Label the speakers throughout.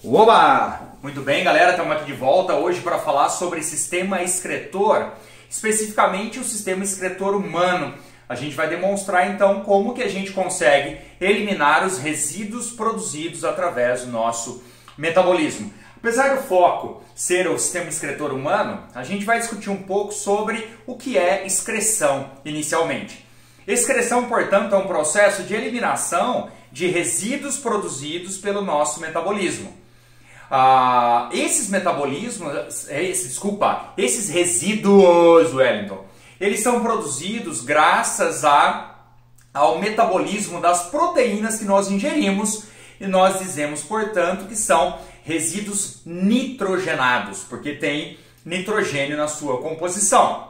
Speaker 1: Oba! Muito bem, galera, estamos aqui de volta hoje para falar sobre sistema excretor, especificamente o sistema excretor humano. A gente vai demonstrar então como que a gente consegue eliminar os resíduos produzidos através do nosso metabolismo. Apesar do foco ser o sistema excretor humano, a gente vai discutir um pouco sobre o que é excreção inicialmente. Excreção, portanto, é um processo de eliminação de resíduos produzidos pelo nosso metabolismo. Esses resíduos, Wellington, eles são produzidos graças ao metabolismo das proteínas que nós ingerimos e nós dizemos, portanto, que são resíduos nitrogenados, porque tem nitrogênio na sua composição.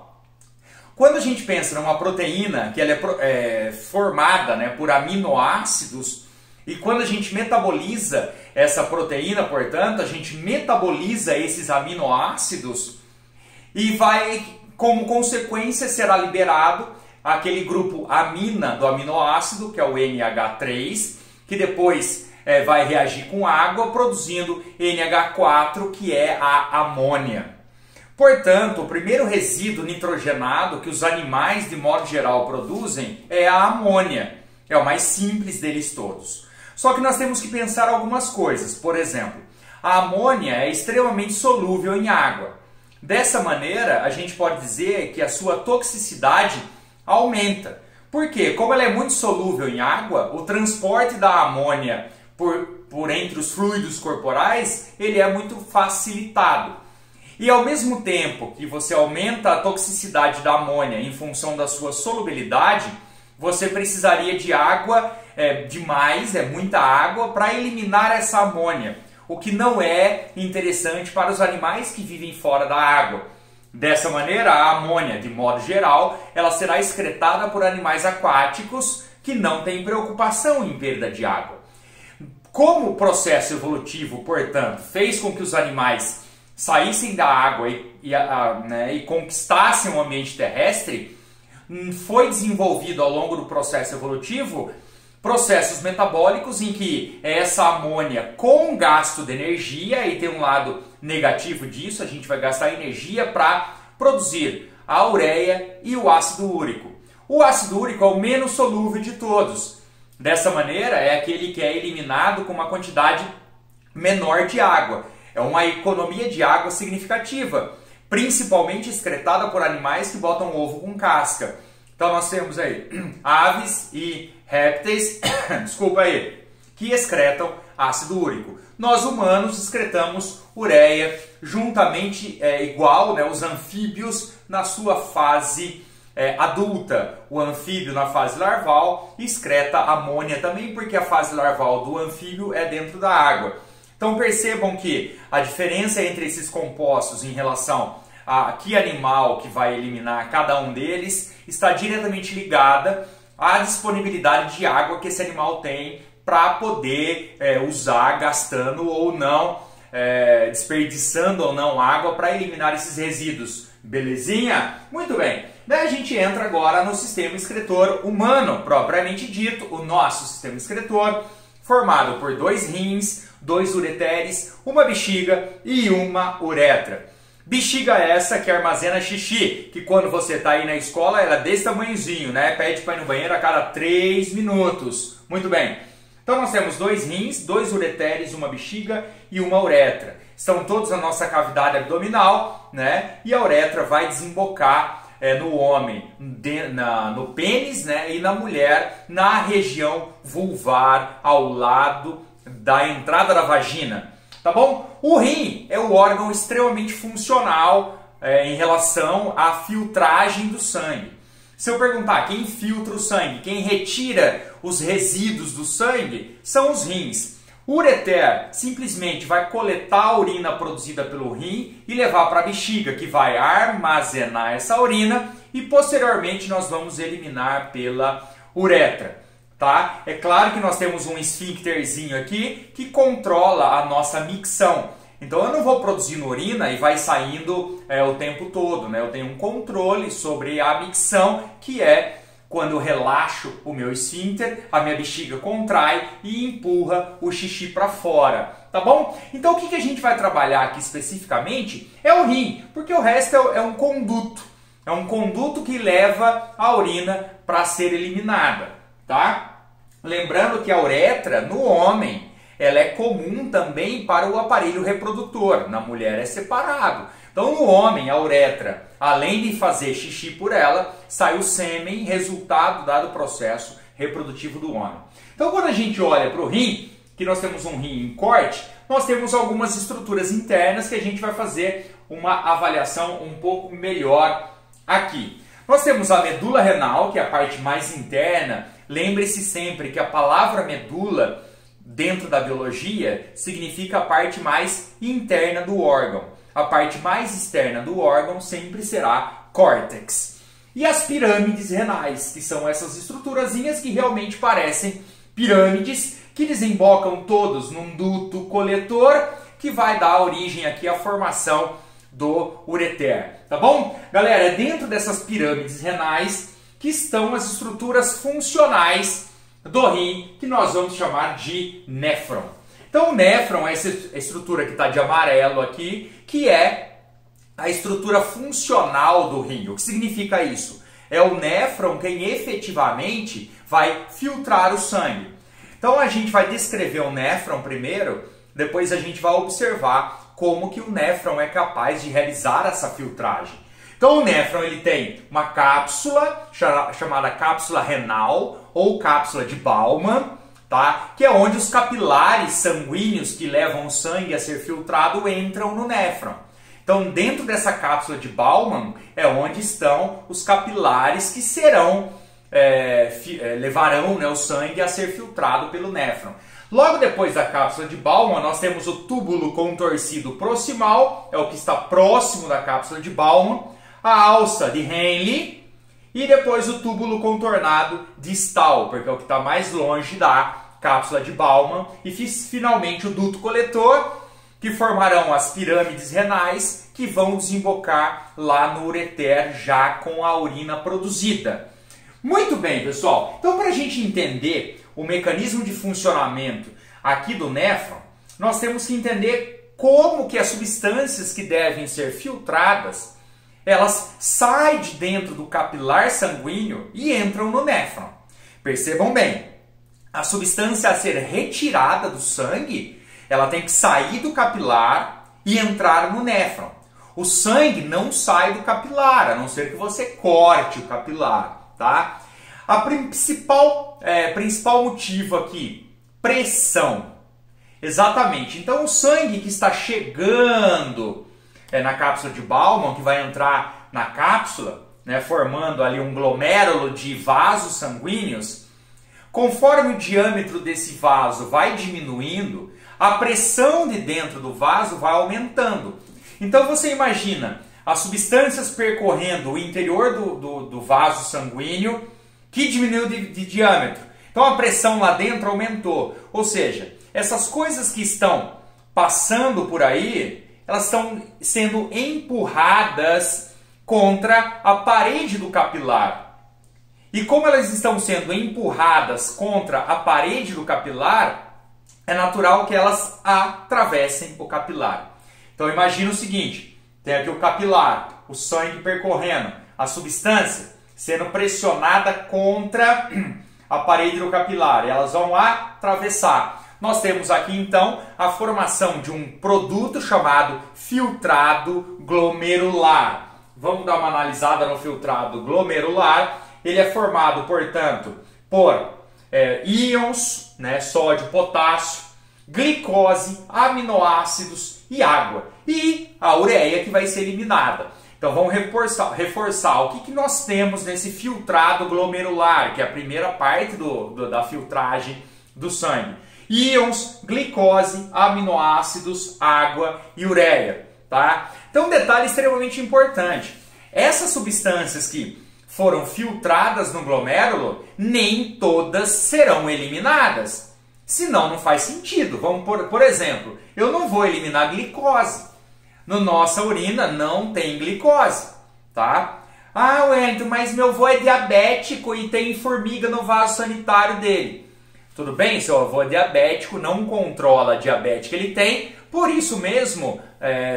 Speaker 1: Quando a gente pensa numa proteína que ela é formada, né, por aminoácidos, e quando a gente metaboliza essa proteína, portanto, a gente metaboliza esses aminoácidos e vai, como consequência, será liberado aquele grupo amina do aminoácido, que é o NH3, que depois vai reagir com água, produzindo NH4, que é a amônia. Portanto, o primeiro resíduo nitrogenado que os animais, de modo geral, produzem é a amônia. É o mais simples deles todos. Só que nós temos que pensar algumas coisas. Por exemplo, a amônia é extremamente solúvel em água. Dessa maneira, a gente pode dizer que a sua toxicidade aumenta. Por quê? Como ela é muito solúvel em água, o transporte da amônia por entre os fluidos corporais, ele é muito facilitado. E ao mesmo tempo que você aumenta a toxicidade da amônia em função da sua solubilidade, você precisaria de água demais, muita água, para eliminar essa amônia, o que não é interessante para os animais que vivem fora da água. Dessa maneira, a amônia, de modo geral, ela será excretada por animais aquáticos que não têm preocupação em perda de água. Como o processo evolutivo, portanto, fez com que os animais saíssem da água e conquistassem o ambiente terrestre, foi desenvolvido ao longo do processo evolutivo processos metabólicos em que essa amônia com gasto de energia, e tem um lado negativo disso, a gente vai gastar energia para produzir a ureia e o ácido úrico. O ácido úrico é o menos solúvel de todos. Dessa maneira, é aquele que é eliminado com uma quantidade menor de água. É uma economia de água significativa, principalmente excretada por animais que botam ovo com casca. Então nós temos aí aves e répteis, que excretam ácido úrico. Nós humanos excretamos ureia, juntamente igual, né, os anfíbios na sua fase adulta. O anfíbio na fase larval excreta amônia também, porque a fase larval do anfíbio é dentro da água. Então percebam que a diferença entre esses compostos em relação a que animal que vai eliminar cada um deles está diretamente ligada à disponibilidade de água que esse animal tem para poder usar, gastando ou não, desperdiçando ou não água para eliminar esses resíduos. Belezinha? Muito bem. Daí a gente entra agora no sistema excretor humano, propriamente dito, o nosso sistema excretor, formado por 2 rins, 2 ureteres, uma bexiga e uma uretra. Bexiga essa que armazena xixi, que quando você está aí na escola ela é desse tamanhozinho, né? Pede para ir no banheiro a cada 3 minutos. Muito bem. Então nós temos 2 rins, 2 ureteres, uma bexiga e uma uretra. Estão todos na nossa cavidade abdominal, né? E a uretra vai desembocar no homem, no pênis, né? E na mulher, na região vulvar, ao lado da entrada da vagina. Tá bom? O rim é o órgão extremamente funcional em relação à filtragem do sangue. Se eu perguntar quem filtra o sangue, quem retira os resíduos do sangue, são os rins. O ureter simplesmente vai coletar a urina produzida pelo rim e levar para a bexiga, que vai armazenar essa urina e posteriormente nós vamos eliminar pela uretra. Tá? É claro que nós temos um esfíncterzinho aqui que controla a nossa micção. Então eu não vou produzindo urina e vai saindo o tempo todo, né? Eu tenho um controle sobre a micção, que é quando eu relaxo o meu esfíncter, a minha bexiga contrai e empurra o xixi para fora. tá bom? Então o que a gente vai trabalhar aqui especificamente é o rim, porque o resto é um conduto. É um conduto que leva a urina para ser eliminada, tá? Lembrando que a uretra, no homem, ela é comum também para o aparelho reprodutor. Na mulher é separado. Então, no homem, a uretra, além de fazer xixi por ela, sai o sêmen, resultado dado processo reprodutivo do homem. Então, quando a gente olha para o rim, que nós temos um rim em corte, nós temos algumas estruturas internas que a gente vai fazer uma avaliação um pouco melhor aqui. Nós temos a medula renal, que é a parte mais interna. Lembre-se sempre que a palavra medula, dentro da biologia, significa a parte mais interna do órgão. A parte mais externa do órgão sempre será córtex. E as pirâmides renais, que são essas estruturazinhas que realmente parecem pirâmides, que desembocam todos num duto coletor, que vai dar origem aqui à formação do ureter, tá bom? Galera, é dentro dessas pirâmides renais que estão as estruturas funcionais do rim, que nós vamos chamar de néfron. Então o néfron é essa estrutura que está de amarelo aqui, que é a estrutura funcional do rim. O que significa isso? É o néfron quem efetivamente vai filtrar o sangue. Então a gente vai descrever o néfron primeiro, depois a gente vai observar como que o néfron é capaz de realizar essa filtragem. Então o néfron ele tem uma cápsula chamada cápsula renal ou cápsula de Bowman, tá? Que é onde os capilares sanguíneos que levam o sangue a ser filtrado entram no néfron. Então dentro dessa cápsula de Bowman é onde estão os capilares que serão levarão, né, o sangue a ser filtrado pelo néfron. Logo depois da cápsula de Bowman, nós temos o túbulo contorcido proximal, é o que está próximo da cápsula de Bowman, a alça de Henle e depois o túbulo contornado distal, porque é o que está mais longe da cápsula de Bowman, e finalmente o duto coletor, que formarão as pirâmides renais que vão desembocar lá no ureter já com a urina produzida. Muito bem, pessoal. Então, para a gente entender o mecanismo de funcionamento aqui do néfron, nós temos que entender como que as substâncias que devem ser filtradas, elas saem de dentro do capilar sanguíneo e entram no néfron. Percebam bem, a substância a ser retirada do sangue, ela tem que sair do capilar e entrar no néfron. O sangue não sai do capilar, a não ser que você corte o capilar, tá? A principal motivo aqui, pressão. Exatamente. Então o sangue que está chegando na cápsula de Bowman, que vai entrar na cápsula, né, formando ali um glomérulo de vasos sanguíneos, conforme o diâmetro desse vaso vai diminuindo, a pressão de dentro do vaso vai aumentando. Então você imagina as substâncias percorrendo o interior do vaso sanguíneo, que diminuiu de diâmetro. Então a pressão lá dentro aumentou. Ou seja, essas coisas que estão passando por aí, elas estão sendo empurradas contra a parede do capilar. E como elas estão sendo empurradas contra a parede do capilar, é natural que elas atravessem o capilar. Então imagina o seguinte, tem aqui o capilar, o sangue percorrendo, a substância sendo pressionada contra a parede do capilar, e elas vão atravessar. Nós temos aqui então a formação de um produto chamado filtrado glomerular. Vamos dar uma analisada no filtrado glomerular. Ele é formado, portanto, por íons, né, sódio, potássio, glicose, aminoácidos e água. E a ureia que vai ser eliminada. Então vamos reforçar o que nós temos nesse filtrado glomerular, que é a primeira parte da filtragem do sangue. Íons, glicose, aminoácidos, água e ureia. Tá? Então um detalhe extremamente importante. Essas substâncias que foram filtradas no glomérulo, nem todas serão eliminadas. Senão não faz sentido. Vamos por exemplo, eu não vou eliminar glicose. Na nossa urina não tem glicose, tá? Ah, Wellington, mas meu avô é diabético e tem formiga no vaso sanitário dele. Tudo bem? Seu avô é diabético, não controla a diabetes que ele tem, por isso mesmo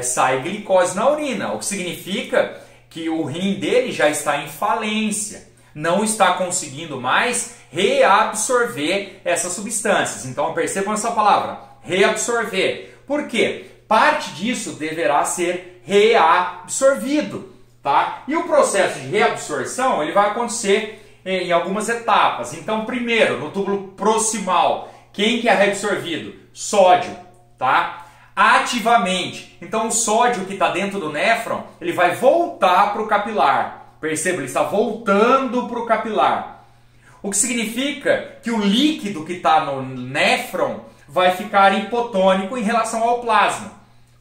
Speaker 1: sai glicose na urina, o que significa que o rim dele já está em falência, não está conseguindo mais reabsorver essas substâncias. Então percebam essa palavra, reabsorver. Por quê? Parte disso deverá ser reabsorvido, tá? E o processo de reabsorção ele vai acontecer em algumas etapas. Então, primeiro, no túbulo proximal, quem que é reabsorvido? Sódio, tá? Ativamente. Então, o sódio que está dentro do néfron, ele vai voltar para o capilar. Perceba, ele está voltando para o capilar. O que significa que o líquido que está no néfron vai ficar hipotônico em relação ao plasma.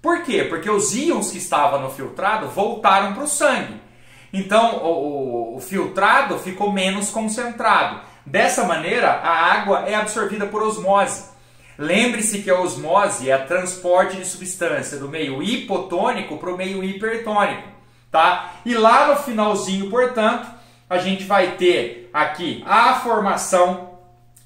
Speaker 1: Por quê? Porque os íons que estavam no filtrado voltaram para o sangue. Então, o filtrado ficou menos concentrado. Dessa maneira, a água é absorvida por osmose. Lembre-se que a osmose é o transporte de substância do meio hipotônico para o meio hipertônico. Tá? E lá no finalzinho, portanto, a gente vai ter aqui a formação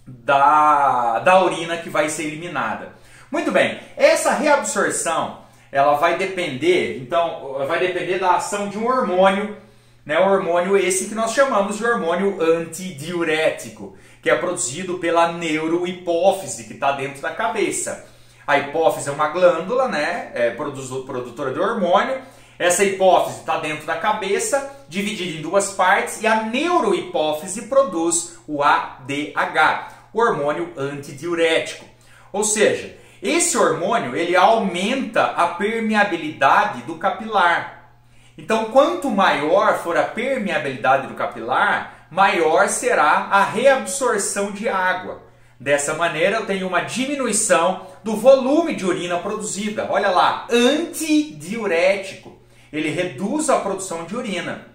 Speaker 1: da urina que vai ser eliminada. Muito bem, essa reabsorção ela vai depender, então, vai depender da ação de um hormônio, né? O hormônio esse que nós chamamos de hormônio antidiurético, que é produzido pela neurohipófise, que está dentro da cabeça. A hipófise é uma glândula, né? Produtora de hormônio. Essa hipófise está dentro da cabeça, dividida em duas partes, e a neurohipófise produz o ADH, o hormônio antidiurético. Ou seja, esse hormônio ele aumenta a permeabilidade do capilar. Então, quanto maior for a permeabilidade do capilar, maior será a reabsorção de água. Dessa maneira, eu tenho uma diminuição do volume de urina produzida. Olha lá, antidiurético. Ele reduz a produção de urina.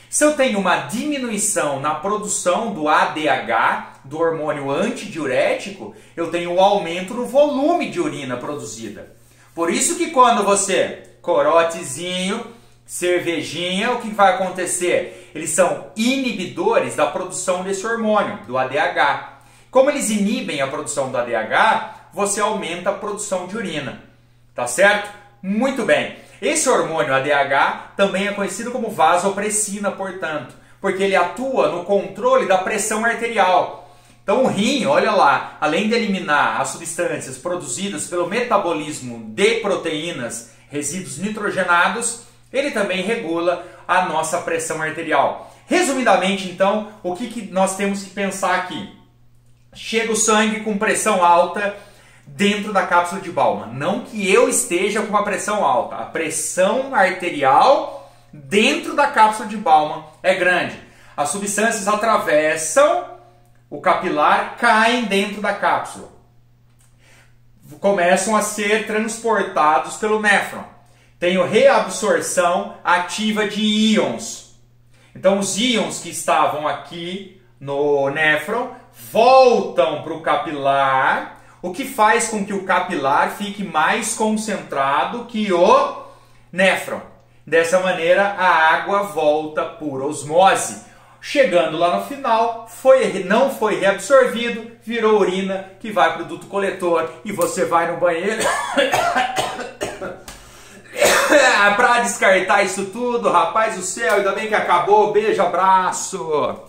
Speaker 1: Se eu tenho uma diminuição na produção do ADH, do hormônio antidiurético, eu tenho um aumento no volume de urina produzida. Por isso que quando você, corotezinho, cervejinha, o que vai acontecer? Eles são inibidores da produção desse hormônio, do ADH. Como eles inibem a produção do ADH, você aumenta a produção de urina. Tá certo? Muito bem. Esse hormônio ADH também é conhecido como vasopressina, portanto, porque ele atua no controle da pressão arterial. Então o rim, olha lá, além de eliminar as substâncias produzidas pelo metabolismo de proteínas, resíduos nitrogenados, ele também regula a nossa pressão arterial. Resumidamente, então, o que nós temos que pensar aqui? Chega o sangue com pressão alta dentro da cápsula de Bowman. Não que eu esteja com uma pressão alta. A pressão arterial dentro da cápsula de Bowman é grande. As substâncias atravessam o capilar, caem dentro da cápsula. Começam a ser transportados pelo néfron. Tenho reabsorção ativa de íons. Então os íons que estavam aqui no néfron voltam para o capilar, o que faz com que o capilar fique mais concentrado que o néfron. Dessa maneira, a água volta por osmose. Chegando lá no final, não foi reabsorvido, virou urina que vai para o duto coletor e você vai no banheiro para descartar isso tudo. Rapaz do céu, ainda bem que acabou. Beijo, abraço.